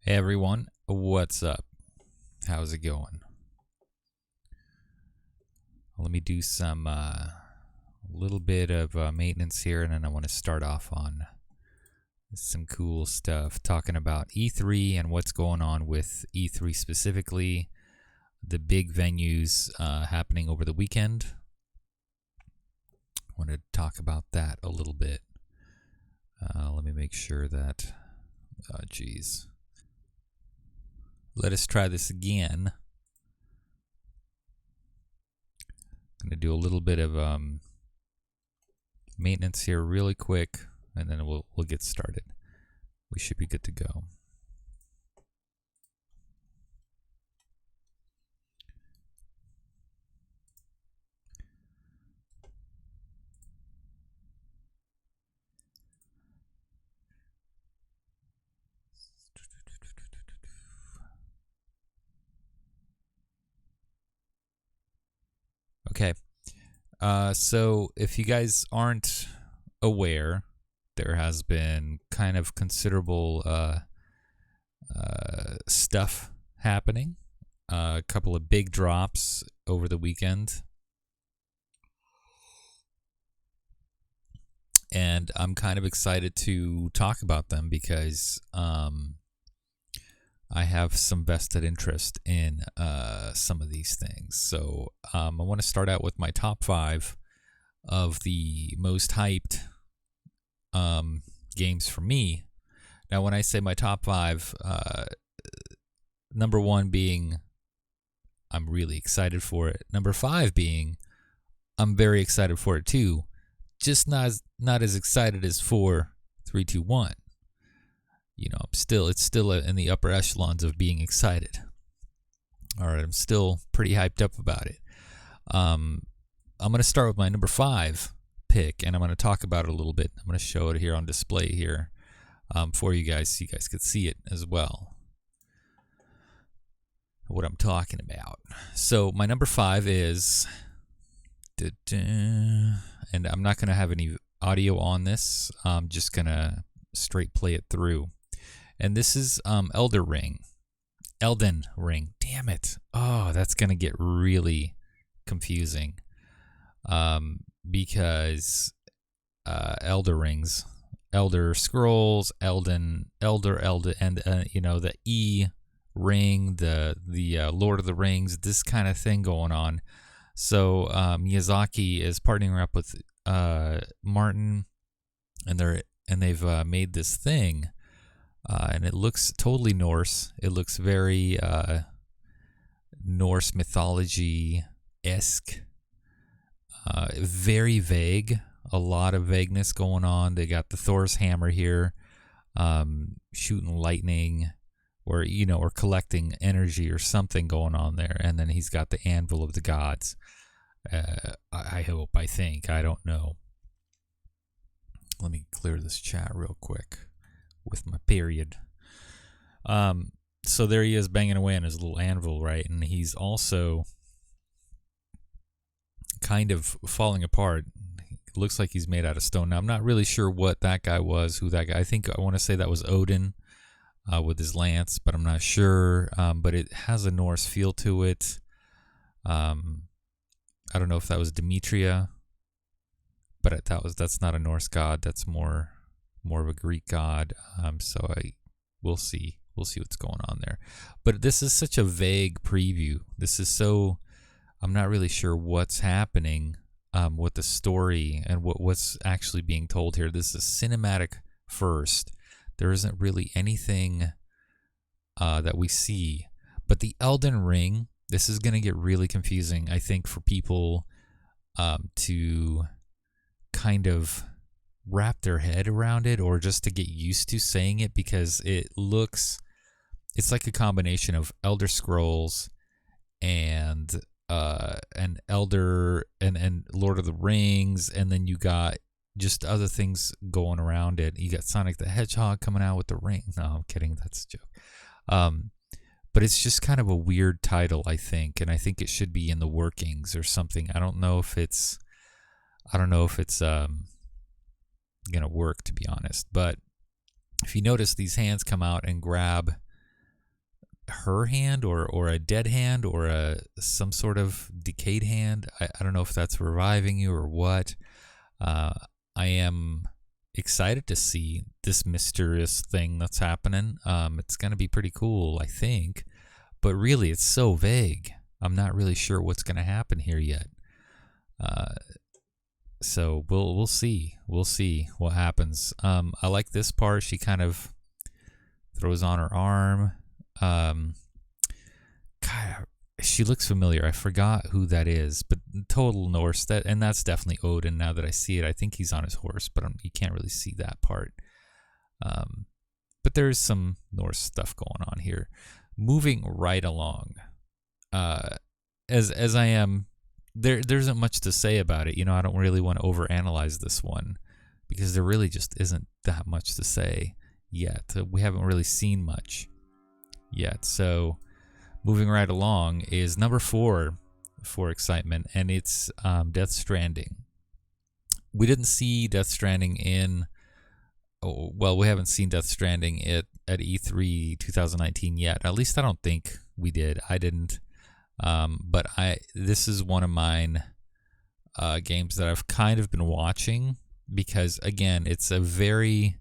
Hey everyone, what's up? How's it going? Let me do some little bit of maintenance here, and then I want to start off on some cool stuff, talking about E3 and what's going on with E3 specifically, the big venues happening over the weekend. I want to talk about that a little bit. Let me make sure that, geez. Let us try this again. I'm going to do a little bit of maintenance here really quick, and then we'll get started. We should be good to go. Okay. So if you guys aren't aware, there has been kind of considerable stuff happening. A couple of big drops over the weekend. And I'm kind of excited to talk about them because I have some vested interest in some of these things. So I want to start out with my top 5 of the most hyped games for me. Now, when I say my top 5, number 1 being I'm really excited for it. Number 5 being I'm very excited for it too. Just not as excited as 4, 3, 2, 1. You know, it's still in the upper echelons of being excited. All right, I'm still pretty hyped up about it. I'm going to start with my number 5 pick, and I'm going to talk about it a little bit. I'm going to show it here on display here for you guys, so you guys could see it as well. What I'm talking about. So my number 5 is, and I'm not going to have any audio on this. I'm just going to straight play it through. And this is Elden Ring. Damn it. Oh, that's going to get really confusing. Because Elder Scrolls, and the E ring, the Lord of the Rings, this kind of thing going on. So Miyazaki is partnering up with Martin, and they've made this thing. And it looks totally Norse. It looks very Norse mythology-esque. Very vague. A lot of vagueness going on. They got the Thor's hammer here, shooting lightning, or collecting energy or something going on there. And then he's got the anvil of the gods. I think. I don't know. Let me clear this chat real quick with my period. So there he is banging away on his little anvil, right? And he's also kind of falling apart. It looks like he's made out of stone. Now, I'm not really sure what that guy was, who that guy. I want to say that was Odin with his lance, but I'm not sure. But it has a Norse feel to it. I don't know if that was Demetria, but that's not a Norse god. That's more of a Greek god. So we'll see. We'll see what's going on there. But this is such a vague preview. I'm not really sure what's happening with the story and what's actually being told here. This is cinematic first. There isn't really anything that we see. But the Elden Ring, this is going to get really confusing, I think, for people to kind of wrap their head around it, or just to get used to saying it, because it's like a combination of Elder Scrolls and Elder and Lord of the Rings, and then you got just other things going around it. You got Sonic the Hedgehog coming out with the ring. No, I'm kidding. That's a joke. But it's just kind of a weird title, I think, and I think it should be in the workings or something. I don't know if it's gonna work, to be honest. But if you notice, these hands come out and grab her hand or a dead hand or some sort of decayed hand. I don't know if that's reviving you or what. I am excited to see this mysterious thing that's happening. It's going to be pretty cool, I think. But really, it's so vague. I'm not really sure what's going to happen here yet. So we'll see. We'll see what happens. I like this part. She kind of throws on her arm. God, she looks familiar. I forgot who that is, but total Norse. That's definitely Odin. Now that I see it, I think he's on his horse, but you can't really see that part. But there's some Norse stuff going on here. Moving right along, as I am, there isn't much to say about it. I don't really want to overanalyze this one because there really just isn't that much to say yet. We haven't really seen much yet. So moving right along is number 4 for excitement, and it's Death Stranding. We didn't see Death Stranding we haven't seen Death Stranding at E3 2019 yet. At least I don't think we did. I didn't. But this is one of mine games that I've kind of been watching because, again, it's a very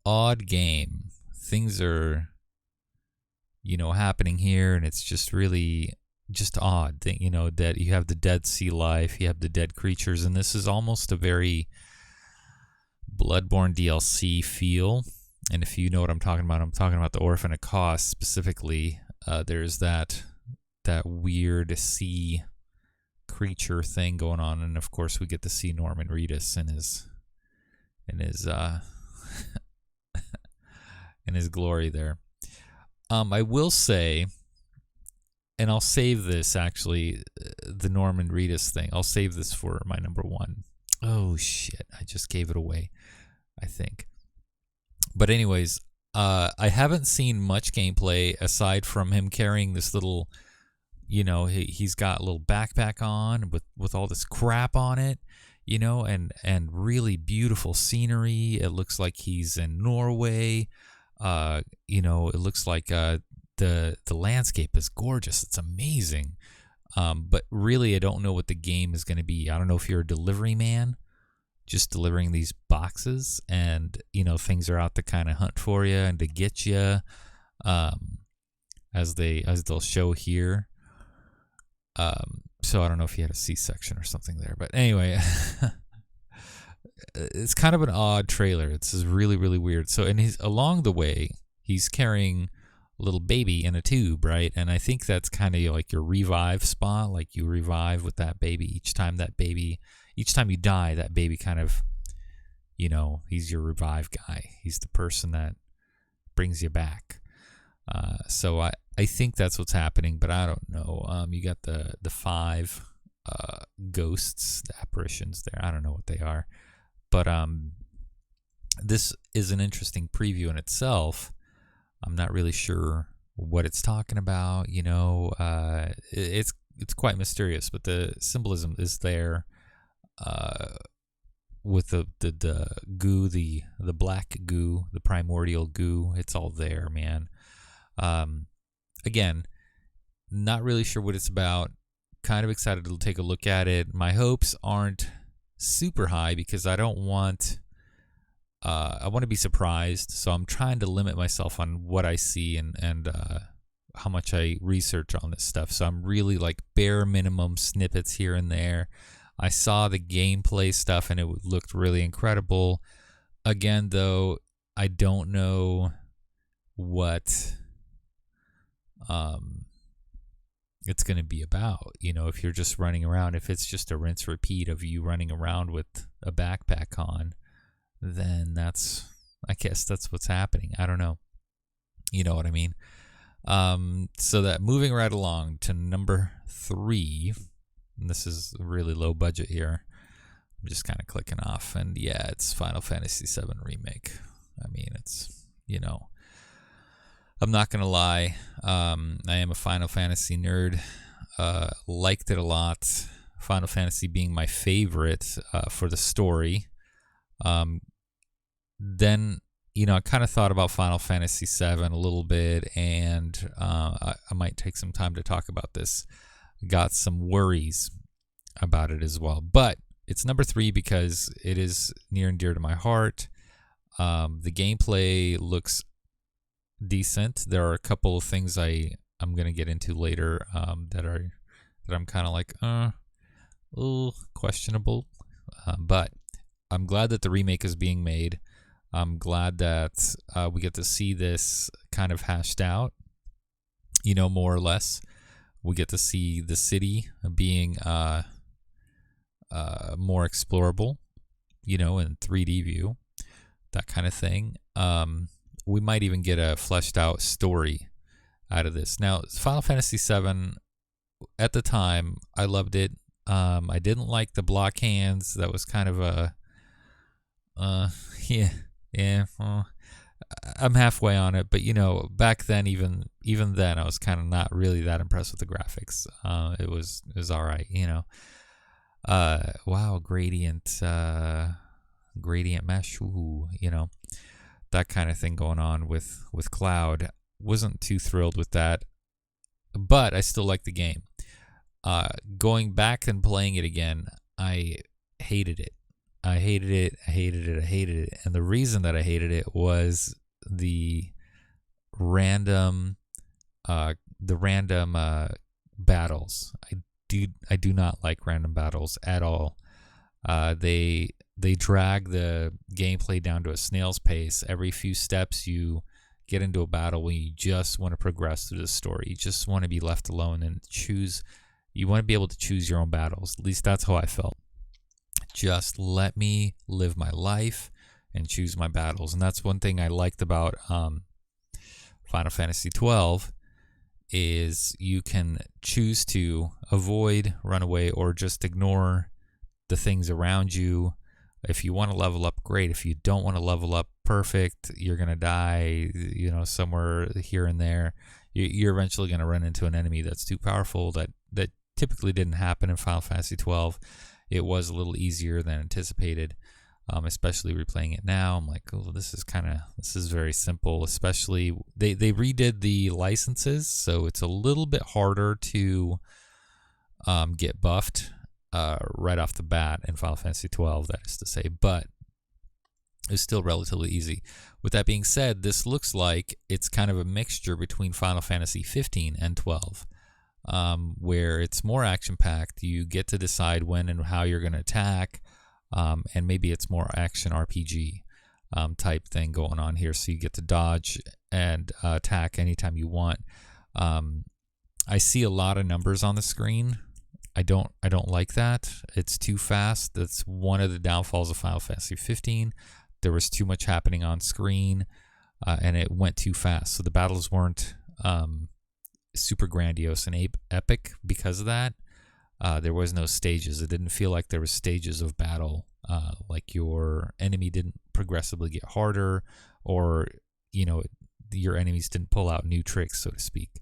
odd game. Things are, happening here, and it's just really just odd thing, that you have the dead sea life, you have the dead creatures, and this is almost a very Bloodborne DLC feel. And if you know what I'm talking about the Orphan of Kos specifically. There's that weird sea creature thing going on, and of course we get to see Norman Reedus in his in his glory there. I will say, and I'll save this actually, the Norman Reedus thing. I'll save this for my number 1. Oh shit! I just gave it away, I think. But anyways, I haven't seen much gameplay aside from him carrying this little, he's got a little backpack on with all this crap on it, and really beautiful scenery. It looks like he's in Norway. It looks like the landscape is gorgeous. It's amazing. But really, I don't know what the game is going to be. I don't know if you're a delivery man, just delivering these boxes, and things are out to kind of hunt for you and to get you, as they'll show here. So I don't know if he had a C-section or something there, but anyway, it's kind of an odd trailer. It's just really, really weird. So, and along the way, he's carrying a little baby in a tube, right? And I think that's kind of like your revive spot. Like you revive with that baby each time you die, that baby kind of, he's your revive guy. He's the person that brings you back. So I think that's what's happening, but I don't know. You got the 5 ghosts, the apparitions there. I don't know what they are, but this is an interesting preview in itself. I'm not really sure what it's talking about. It's quite mysterious, but the symbolism is there. With the goo, the black goo, the primordial goo, it's all there, man. Again, not really sure what it's about. Kind of excited to take a look at it. My hopes aren't super high because I don't want. I want to be surprised, so I'm trying to limit myself on what I see and how much I research on this stuff. So I'm really like bare minimum snippets here and there. I saw the gameplay stuff and it looked really incredible. Again, though, I don't know what it's going to be about. If you're just running around, if it's just a rinse repeat of you running around with a backpack on, then I guess that's what's happening. I don't know. You know what I mean? So that moving right along to number 3, and this is really low budget here. I'm just kind of clicking off, and yeah, it's Final Fantasy VII Remake. I mean, it's, I'm not going to lie. I am a Final Fantasy nerd. Liked it a lot. Final Fantasy being my favorite for the story. Then I kind of thought about Final Fantasy VII a little bit, and I might take some time to talk about this. Got some worries about it as well. But it's number 3 because it is near and dear to my heart. The gameplay looks decent. There are a couple of things I'm going to get into later that I'm kind of like, questionable. But I'm glad that the remake is being made. I'm glad that we get to see this kind of hashed out, more or less. We get to see the city being more explorable, in 3D view, that kind of thing. We might even get a fleshed out story out of this. Now, Final Fantasy VII, at the time, I loved it. I didn't like the block hands. That was kind of a, I'm halfway on it, but back then, even then, I was kind of not really that impressed with the graphics. It was all right, wow, gradient mesh, that kind of thing going on with Cloud. Wasn't too thrilled with that, but I still like the game. Going back and playing it again, I hated it. I hated it. And the reason that I hated it was the random battles. I do not like random battles at all. They drag the gameplay down to a snail's pace. Every few steps you get into a battle when you just want to progress through the story. You just want to be left alone and choose. You want to be able to choose your own battles. At least that's how I felt. Just let me live my life and choose my battles. And that's one thing I liked about Final Fantasy XII is you can choose to avoid, run away, or just ignore the things around you. If you want to level up, great. If you don't want to level up, perfect. You're going to die, somewhere here and there. You're eventually going to run into an enemy that's too powerful. That typically didn't happen in Final Fantasy XII. It was a little easier than anticipated, especially replaying it now. I'm like, oh, this is very simple. Especially they redid the licenses, so it's a little bit harder to get buffed right off the bat in Final Fantasy XII, that is to say, but it's still relatively easy. With that being said, this looks like it's kind of a mixture between Final Fantasy 15 and 12. Where it's more action-packed. You get to decide when and how you're going to attack, and maybe it's more action RPG type thing going on here. So you get to dodge and attack anytime you want. I see a lot of numbers on the screen. I don't like that. It's too fast. That's one of the downfalls of Final Fantasy 15. There was too much happening on screen, and it went too fast. So the battles weren't super grandiose and epic because of that. There was no stages. It didn't feel like there was stages of battle. Like your enemy didn't progressively get harder, or your enemies didn't pull out new tricks, so to speak.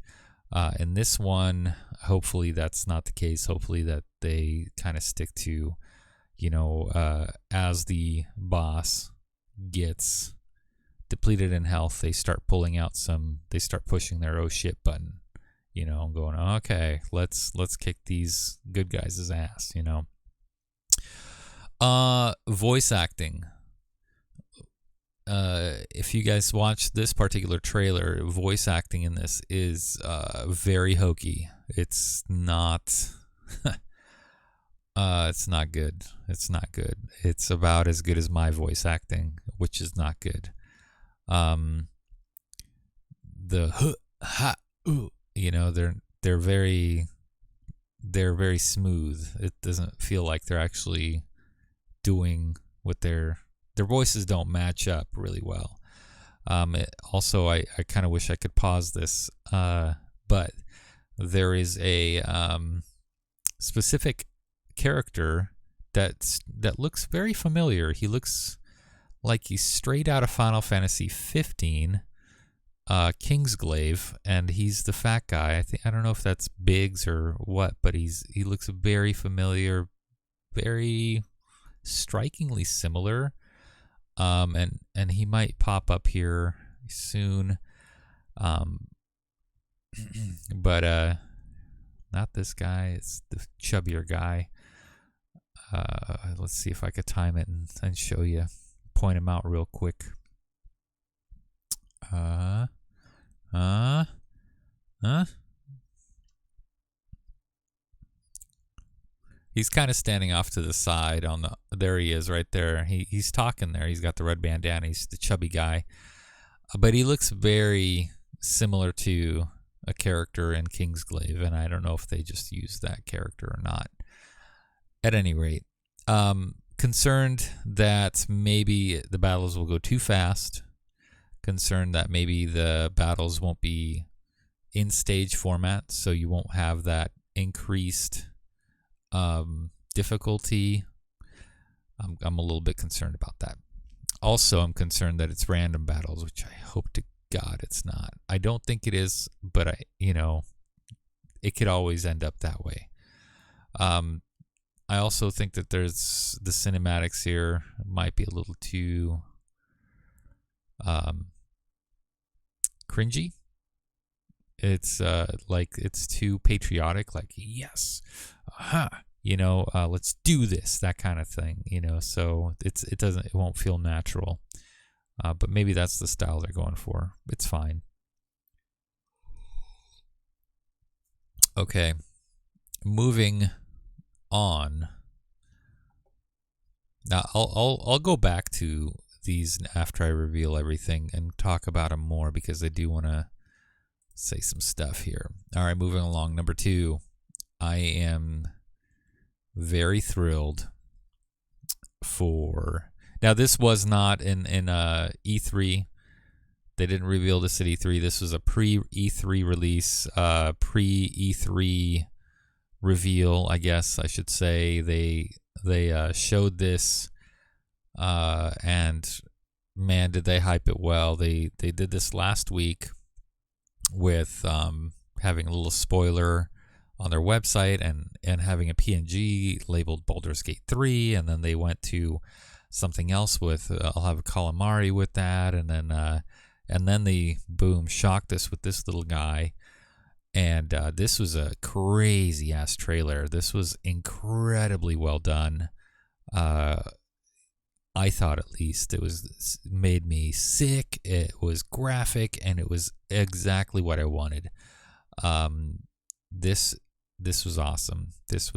In this one, hopefully that's not the case. Hopefully that they kind of stick to, as the boss gets depleted in health, they start pushing their oh shit button. I'm going, okay, let's kick these good guys' ass, Voice acting. If you guys watch this particular trailer, voice acting in this is very hokey. It's not it's not good. It's not good. It's about as good as my voice acting, which is not good. The ha ooh, they're very smooth. It doesn't feel like they're actually doing what their voices don't match up really well. Also, I kind of wish I could pause this, but there is a specific character that looks very familiar. He looks like he's straight out of Final Fantasy 15. Kingsglaive, and he's the fat guy. I don't know if that's Biggs or what, but he looks very familiar, very strikingly similar. And he might pop up here soon. But not this guy. It's the chubbier guy. Let's see if I could time it and show you, point him out real quick. He's kind of standing off to the side on the. There he is, right there. He's talking there. He's got the red bandana. He's the chubby guy, but he looks very similar to a character in Kingsglaive, and I don't know if they just used that character or not. At any rate, concerned that maybe the battles will go too fast. Concerned that maybe the battles won't be in stage format, so you won't have that increased difficulty. I'm a little bit concerned about that. Also, I'm concerned that it's random battles, which I hope to God it's not. I don't think it is, but it could always end up that way. I also think that there's the cinematics here might be a little too cringy. It's like it's too patriotic, like yes, let's do this, that kind of thing, so it won't feel natural. But maybe that's the style they're going for. It's fine. Okay, moving on. Now I'll go back to these after I reveal everything and talk about them more, because I do want to say some stuff here. All right, moving along. Number 2, I am very thrilled for. Now, this was not in E3. They didn't reveal this at E3. This was a pre-E3 release, pre-E3 reveal, I guess I should say. They showed this, and man, did they hype it well. They did this last week with having a little spoiler on their website and having a PNG labeled Baldur's Gate 3, and then they went to something else with I'll have a calamari with that, and then they shocked us with this little guy. And this was a crazy ass trailer. This was incredibly well done. I thought, at least, it made me sick. It was graphic, and it was exactly what I wanted. This was awesome. This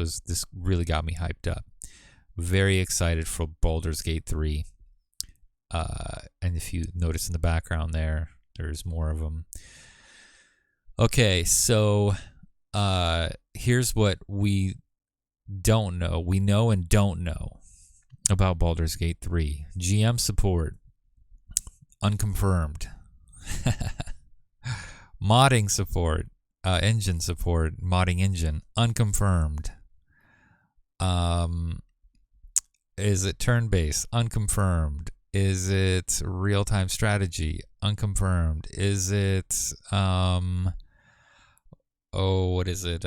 really got me hyped up. Very excited for Baldur's Gate 3. And if you notice in the background there's more of them. Okay, so here's what we don't know. We know and don't know about Baldur's Gate 3. GM support, unconfirmed. Modding support, engine support, modding engine, unconfirmed. Is it turn-based? Unconfirmed. Is it real-time strategy? Unconfirmed. Is it what is it?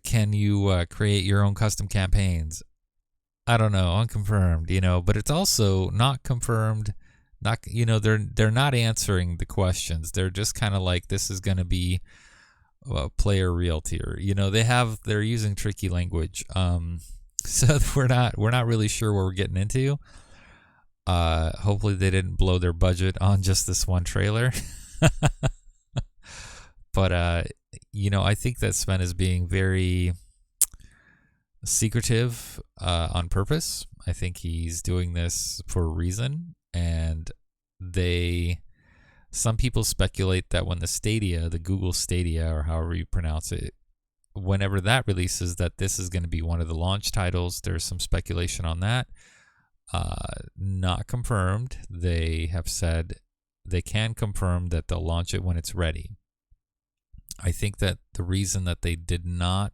Can you create your own custom campaigns? I don't know. Unconfirmed. But it's also not confirmed. Not they're not answering the questions. They're just kind of like, this is going to be player realty, or they're using tricky language. So we're not really sure what we're getting into. Hopefully they didn't blow their budget on just this one trailer. But I think that Sven is being very secretive on purpose. I think he's doing this for a reason, and some people speculate that when the Google Stadia, or however you pronounce it, whenever that releases, that this is going to be one of the launch titles. There's some speculation on that. Not confirmed. They have said they can confirm that they'll launch it when it's ready. I think that the reason that they did not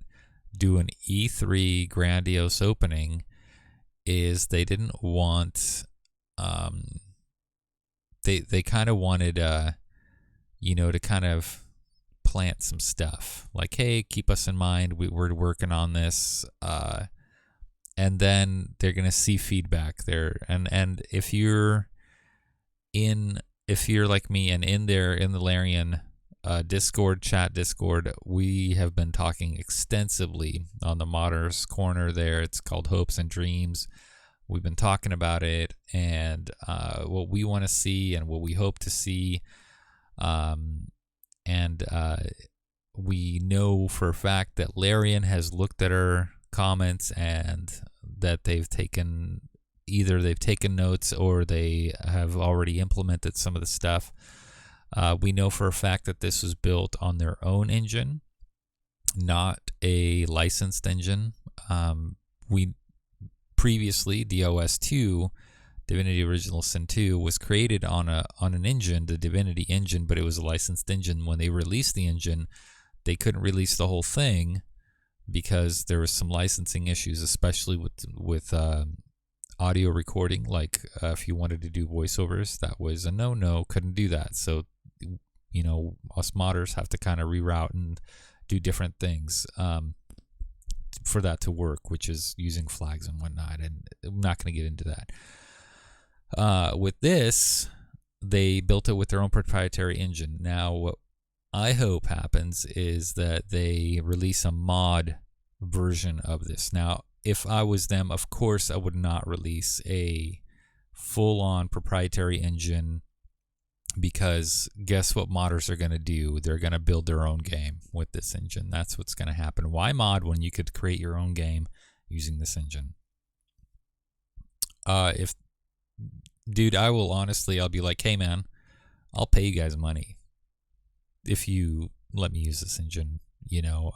do an E3 grandiose opening is they didn't want they kind of wanted to kind of plant some stuff, like, hey, keep us in mind, we're working on this, and then they're going to see feedback there. And if you're like me and in the Larian Discord, we have been talking extensively on the Modders Corner there. It's called Hopes and Dreams. We've been talking about it and what we want to see and what we hope to see. And we know for a fact that Larian has looked at our comments and that they've taken notes or they have already implemented some of the stuff. We know for a fact that this was built on their own engine, not a licensed engine. Previously, DOS 2, Divinity Original Sin 2, was created on an engine, the Divinity engine, but it was a licensed engine. When they released the engine, they couldn't release the whole thing because there was some licensing issues, especially with audio recording. Like if you wanted to do voiceovers, that was a no, couldn't do that. So, us modders have to kind of reroute and do different things for that to work, which is using flags and whatnot, and I'm not going to get into that. With this, they built it with their own proprietary engine. Now, what I hope happens is that they release a mod version of this. Now, if I was them, of course, I would not release a full-on proprietary engine, because guess what modders are going to do? They're going to build their own game with this engine. That's what's going to happen. Why mod when you could create your own game using this engine? I'll be like, hey man, I'll pay you guys money if you let me use this engine.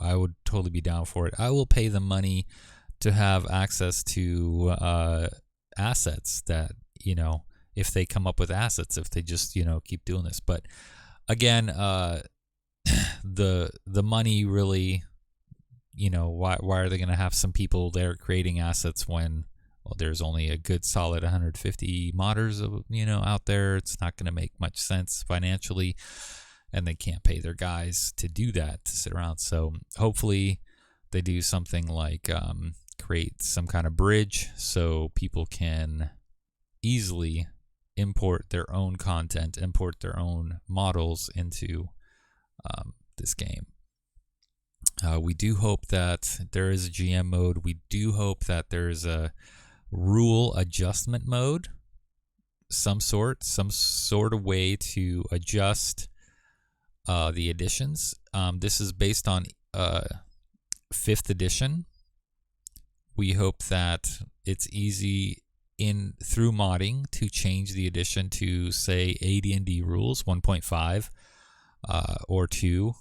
I would totally be down for it. I will pay them money to have access to assets that, if they come up with assets, if they just, keep doing this. But again, the money really, why are they going to have some people there creating assets when, well, there's only a good solid 150 modders, out there? It's not going to make much sense financially, and they can't pay their guys to do that, to sit around. So hopefully they do something like create some kind of bridge so people can easily import their own content, import their own models into this game. We do hope that there is a GM mode. We do hope that there's a rule adjustment mode, some sort of way to adjust the additions. This is based on 5th edition. We hope that it's easy through modding to change the edition to, say, AD&D rules 1.5 or 2.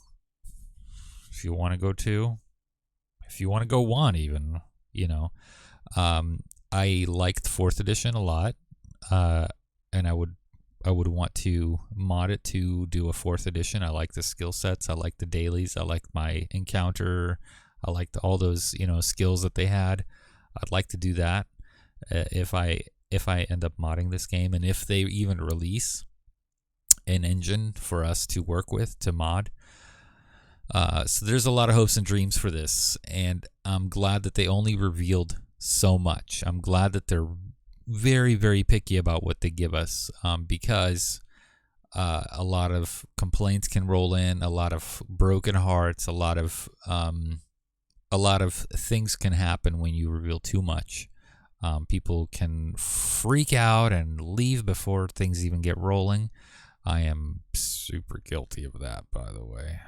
If you want to go 2, if you want to go 1 even, I liked 4th edition a lot, and I would want to mod it to do a 4th edition. I like the skill sets. I like the dailies. I like my encounter. I liked all those, skills that they had. I'd like to do that if I end up modding this game, and if they even release an engine for us to work with to mod. So there's a lot of hopes and dreams for this, and I'm glad that they only revealed so much. I'm glad that they're very, very picky about what they give us, because a lot of complaints can roll in, a lot of broken hearts, a lot of things can happen when you reveal too much. People can freak out and leave before things even get rolling. I am super guilty of that, by the way.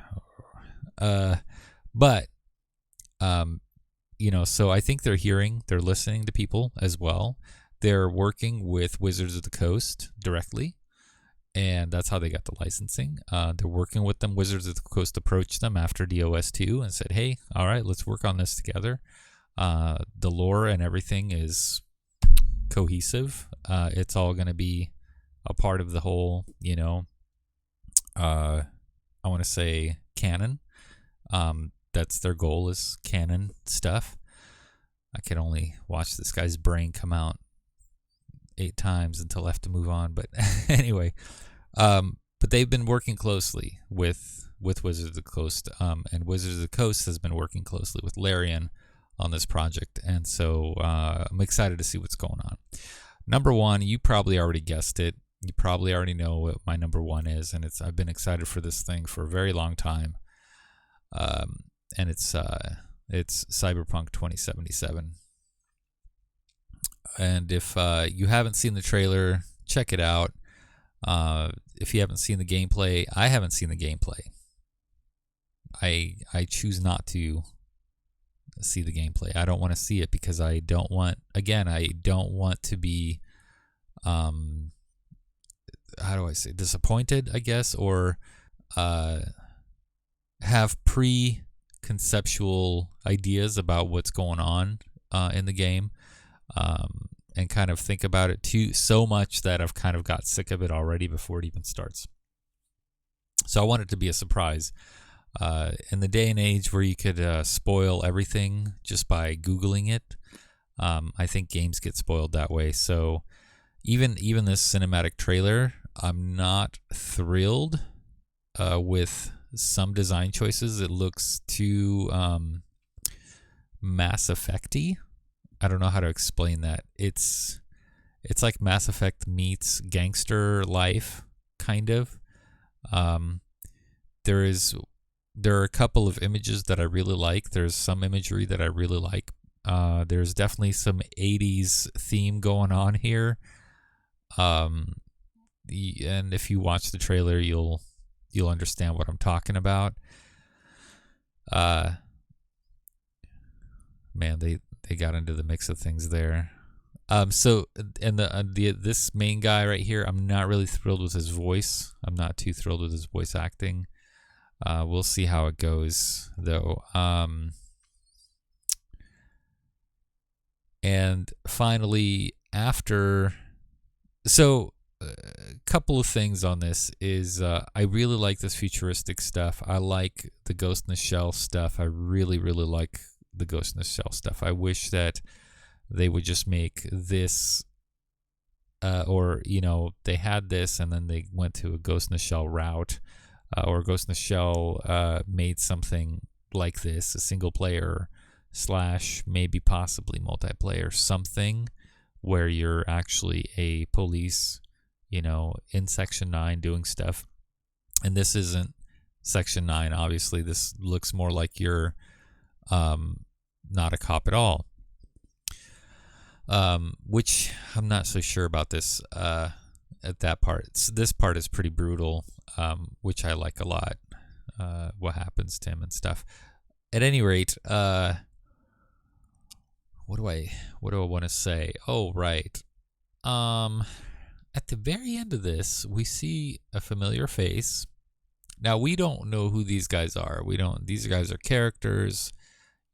So I think they're listening to people as well. They're working with Wizards of the Coast directly, and that's how they got the licensing. They're working with them. Wizards of the Coast approached them after DOS 2 and said, hey, all right, let's work on this together. The lore and everything is cohesive. It's all going to be a part of the whole, I want to say canon. That's their goal, is canon stuff. I can only watch this guy's brain come out 8 times until I have to move on. But anyway, but they've been working closely with Wizards of the Coast, and Wizards of the Coast has been working closely with Larian on this project, and so I'm excited to see what's going on. Number one, you probably already guessed it. You probably already know what my number one is, and I've been excited for this thing for a very long time. And it's Cyberpunk 2077. And if you haven't seen the trailer, check it out. If you haven't seen the gameplay, I haven't seen the gameplay. I choose not to see the gameplay. I don't want to see it because I don't want to be how do I say, disappointed, I guess, or have preconceptual ideas about what's going on in the game, and kind of think about it so much that I've kind of got sick of it already before it even starts. So I want it to be a surprise. In the day and age where you could spoil everything just by Googling it, I think games get spoiled that way. So even this cinematic trailer, I'm not thrilled with some design choices. It looks too Mass Effect-y. I don't know how to explain that. It's like Mass Effect meets Gangster Life, kind of. There are a couple of images that I really like. There's some imagery that I really like. There's definitely some 80s theme going on here. And if you watch the trailer, you'll understand what I'm talking about. Man, they got into the mix of things there. So, and this main guy right here, I'm not really thrilled with his voice. I'm not too thrilled with his voice acting. We'll see how it goes, though. And finally, a couple of things on this is I really like this futuristic stuff. I like the Ghost in the Shell stuff. I really, really like the Ghost in the Shell stuff. I wish that they would just make this, or, they had this and then they went to a Ghost in the Shell route. Or Ghost in the Shell made something like this, a single player / maybe possibly multiplayer, something where you're actually a police, in Section 9 doing stuff. And this isn't Section 9, obviously. This looks more like you're not a cop at all. Which I'm not so sure about this at that part. This part is pretty brutal. Which I like a lot, what happens to him and stuff. At any rate, what do I want to say? Oh, right. At the very end of this, we see a familiar face. Now, we don't know who these guys are. These guys are characters.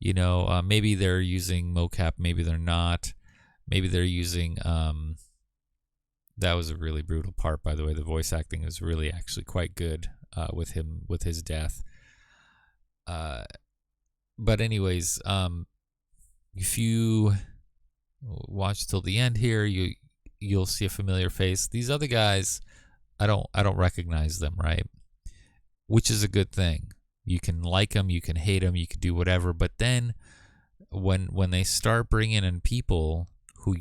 Maybe they're using mocap, maybe they're not. Maybe they're using that was a really brutal part, by the way. The voice acting was really actually quite good with his death. But anyways, if you watch till the end here, you'll see a familiar face. These other guys, I don't recognize them, right? Which is a good thing. You can like them, you can hate them, you can do whatever. But then when they start bringing in people who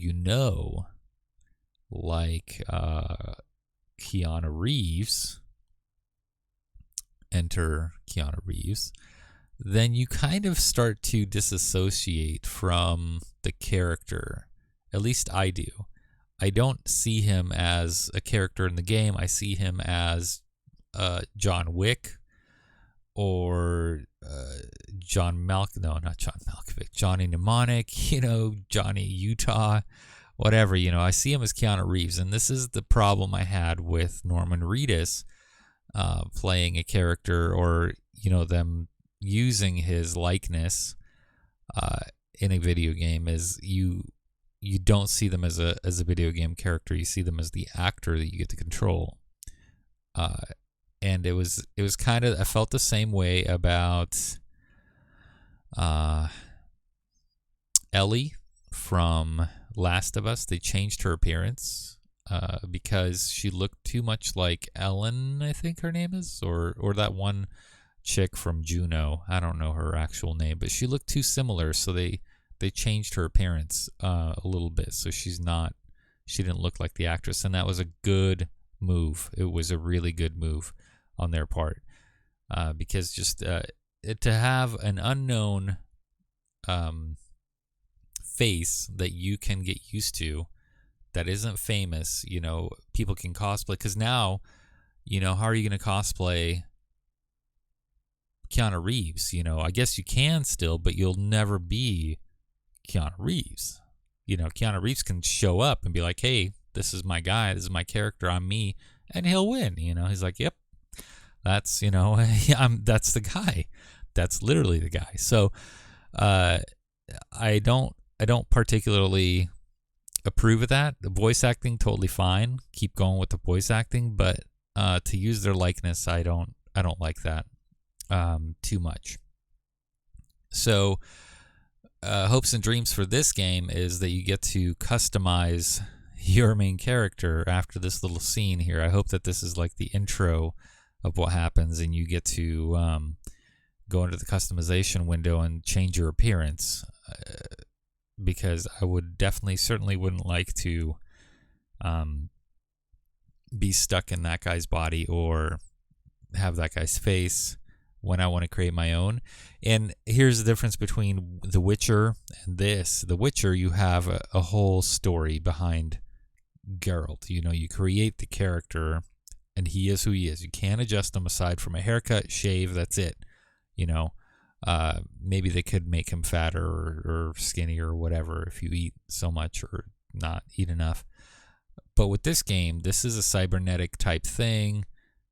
like Keanu Reeves, enter Keanu Reeves, then you kind of start to disassociate from the character. At least I do. I don't see him as a character in the game. I see him as John Wick or Johnny Mnemonic, Johnny Utah, whatever, I see him as Keanu Reeves. And this is the problem I had with Norman Reedus playing a character, or, them using his likeness in a video game, is you don't see them as a video game character. You see them as the actor that you get to control. And it was kind of, I felt the same way about Ellie from Last of Us. They changed her appearance because she looked too much like Ellen, I think her name is, or that one chick from Juno. I don't know her actual name, but she looked too similar, so they they changed her appearance a little bit, so she didn't look like the actress, and that was a good move. It was a really good move on their part, because just to have an unknown face that you can get used to, that isn't famous, people can cosplay, because now, how are you going to cosplay Keanu Reeves? I guess you can still, but you'll never be Keanu Reeves. Keanu Reeves can show up and be like, hey, this is my guy, this is my character, I'm me, and he'll win. He's like, yep, that's, that's the guy. That's literally the guy. So I don't particularly approve of that. The voice acting, totally fine. Keep going with the voice acting, but to use their likeness, I don't like that too much. So hopes and dreams for this game is that you get to customize your main character after this little scene here. I hope that this is like the intro of what happens, and you get to go into the customization window and change your appearance, because I would certainly wouldn't like to be stuck in that guy's body or have that guy's face when I want to create my own. And here's the difference between The Witcher and this. The Witcher, you have a whole story behind Geralt. You create the character, and he is who he is. You can't adjust him aside from a haircut, shave, that's it. Maybe they could make him fatter or skinny or whatever if you eat so much or not eat enough. But with this game, this is a cybernetic type thing.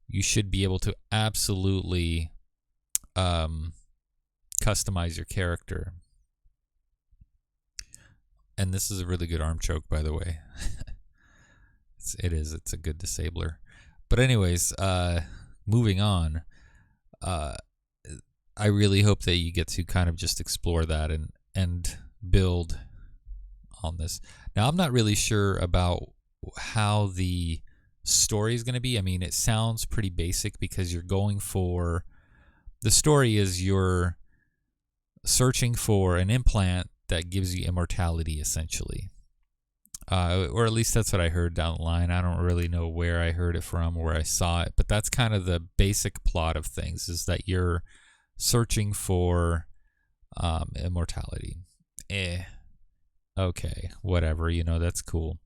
You should be able to absolutely customize your character. And this is a really good arm choke, by the way. It's a good disabler. But anyways, moving on. I really hope that you get to kind of just explore that and build on this. Now, I'm not really sure about how the story is going to be. I mean, it sounds pretty basic because you're going for... The story is you're searching for an implant that gives you immortality, essentially. Or at least that's what I heard down the line. I don't really know where I heard it from or where I saw it, but that's kind of the basic plot of things, is that you're searching for immortality. Okay, whatever, that's cool.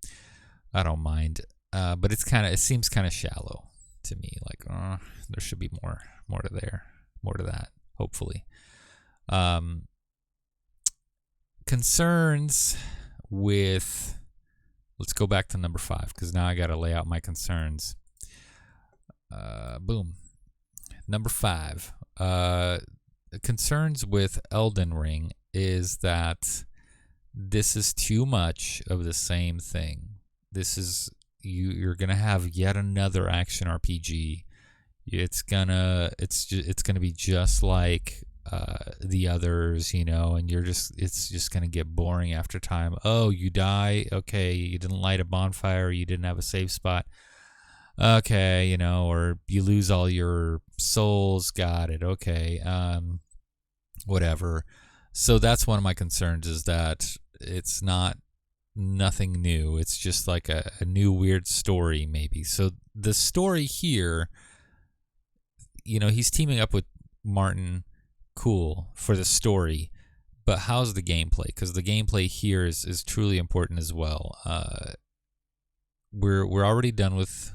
I don't mind. But it seems kind of shallow to me. Like, there should be more to that, hopefully. Concerns with... Let's go back to number 5, because now I got to lay out my concerns. Boom. Number 5. Concerns with Elden Ring is that this is too much of the same thing. This is... You're gonna have yet another action RPG. It's gonna be just like the others, and it's just gonna get boring after time. Oh, you die. Okay, you didn't light a bonfire. You didn't have a safe spot. Okay, or you lose all your souls. Got it. Okay, whatever. So that's one of my concerns, is that it's nothing new. It's just like a new weird story, maybe. So the story here, he's teaming up with Martin. Cool for the story, but how's the gameplay? Because the gameplay here is truly important as well. We're already done with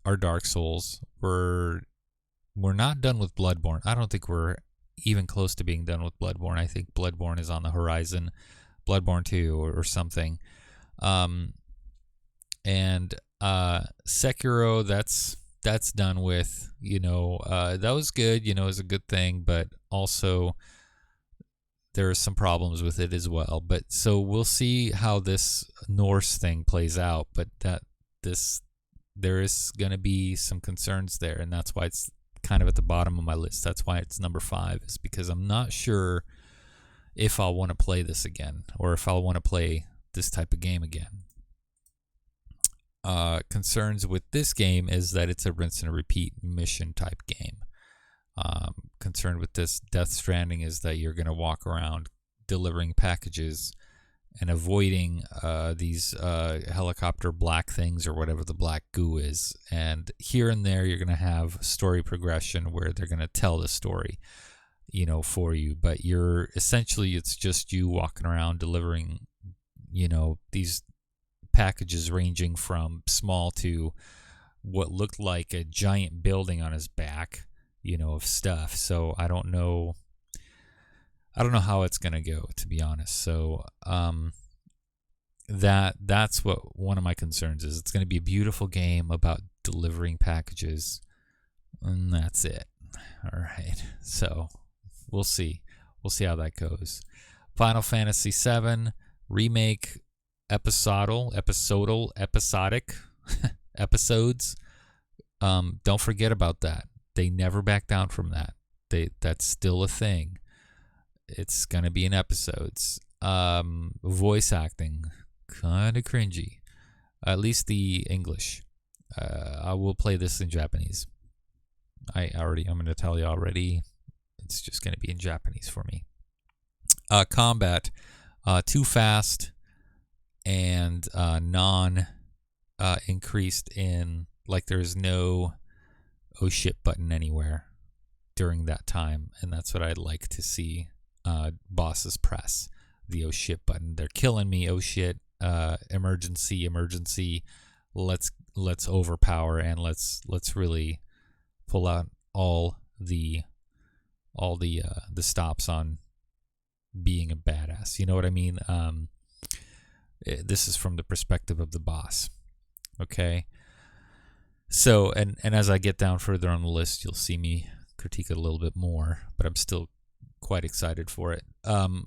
our Dark Souls. We're not done with Bloodborne. I don't think we're even close to being done with Bloodborne. I think Bloodborne is on the horizon. Bloodborne 2 or something. And Sekiro, that's done with. That was good. It was a good thing, but also there are some problems with it as well. But so we'll see how this Norse thing plays out. But there is going to be some concerns there, and that's why it's kind of at the bottom of my list. That's why it's number 5, is because I'm not sure if I'll want to play this again, or if I'll want to play this type of game again. Concerns with this game is that it's a rinse and repeat mission type game. Concerned with this Death Stranding is that you're going to walk around delivering packages and avoiding these helicopter black things or whatever the black goo is. And here and there, you're going to have story progression where they're going to tell the story, for you. But you're essentially, it's just you walking around delivering, these packages ranging from small to what looked like a giant building on his back, of stuff. So I don't know how it's going to go, to be honest. So that's what one of my concerns is. It's going to be a beautiful game about delivering packages, and that's it. All right. So we'll see. We'll see how that goes. Final Fantasy VII Remake episodic episodes. Don't forget about that. They never back down from that. That's still a thing. It's going to be in episodes. Voice acting, kind of cringy. At least the English. I will play this in Japanese. I'm going to tell you already. It's just going to be in Japanese for me. Combat, too fast and increased in, like there's no oh shit button anywhere during that time. And that's what I'd like to see. Bosses press the oh shit button. They're killing me. Oh shit. Emergency. Let's overpower and let's really pull out all the stops on being a badass. You know what I mean? This is from the perspective of the boss. Okay. So, and as I get down further on the list, you'll see me critique it a little bit more, but I'm still quite excited for it.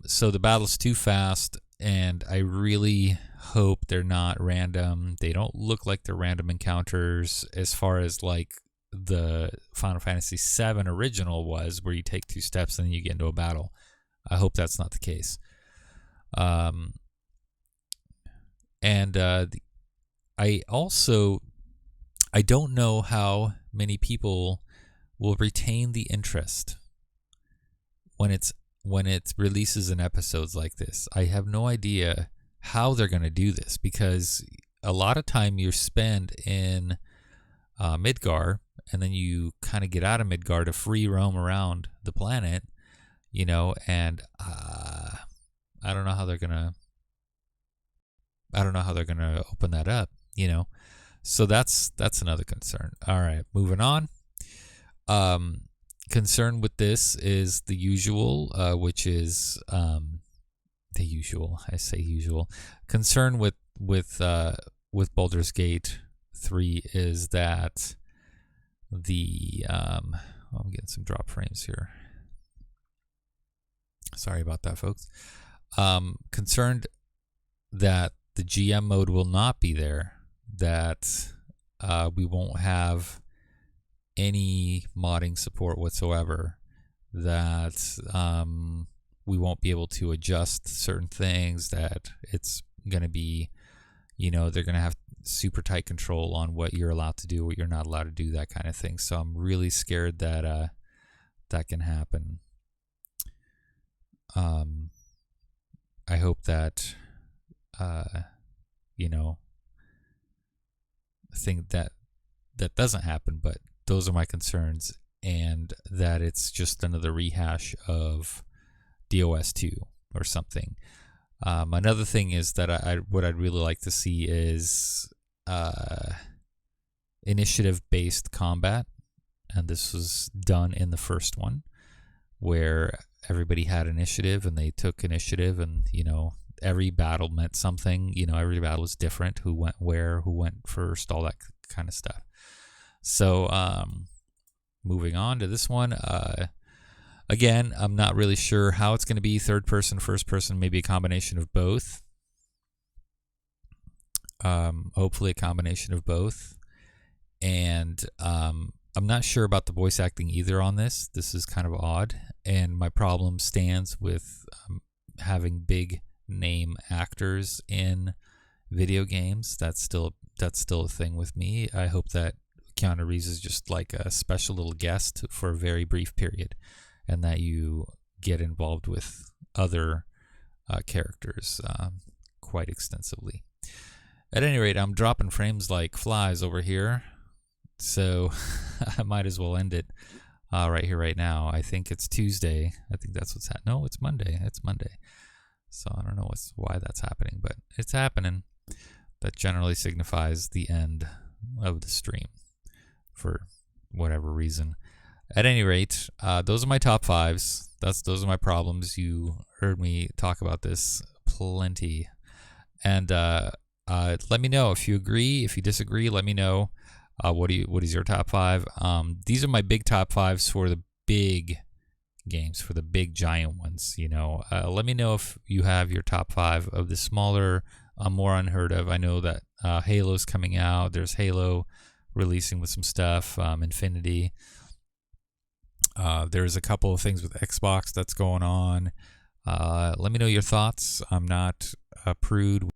So the battle's too fast, and I really hope they're not random. They don't look like they're random encounters as far as like the Final Fantasy VII original was, where you take 2 steps and then you get into a battle. I hope that's not the case. I don't know how many people will retain the interest when it releases in episodes like this. I have no idea how they're going to do this, because a lot of time you spend in Midgar, and then you kind of get out of Midgar to free roam around the planet, and I don't know how they're gonna open that up, So that's another concern. All right, moving on. Concern with this is the usual, which is the usual. I say usual. Concern with Baldur's Gate 3 is that I'm getting some drop frames here. Sorry about that, folks. Concerned that the GM mode will not be there, that we won't have any modding support whatsoever, that we won't be able to adjust certain things, that it's going to be, they're going to have super tight control on what you're allowed to do, what you're not allowed to do, that kind of thing. So I'm really scared that that can happen. I hope that I think that doesn't happen, but those are my concerns, and that it's just another rehash of DOS 2 or something. Another thing is that what I'd really like to see is initiative-based combat, and this was done in the first one, where everybody had initiative and they took initiative, and every battle meant something. Every battle was different, who went where, who went first, all that kind of stuff. So moving on to this one, again, I'm not really sure how it's going to be, third person, first person, maybe a combination of both. Hopefully a combination of both. And I'm not sure about the voice acting either on this. This is kind of odd, and my problem stands with having big name actors in video games. That's still a thing with me. I hope that Keanu Reeves is just like a special little guest for a very brief period, and that you get involved with other characters quite extensively. At any rate, I'm dropping frames like flies over here, so I might as well end it right here, right now. I think it's Tuesday. I think that's what's happening. No, it's Monday. It's Monday. So I don't know why that's happening, but it's happening. That generally signifies the end of the stream for whatever reason. At any rate, those are my top fives. Those are my problems. You heard me talk about this plenty. And let me know if you agree. If you disagree, let me know. What is your top five? These are my big top fives for the big games, for the big giant ones. Let me know if you have your top five of the smaller, more unheard of. I know that Halo's coming out. There's Halo releasing with some stuff. Infinity. There's a couple of things with Xbox that's going on. Let me know your thoughts. I'm not a prude.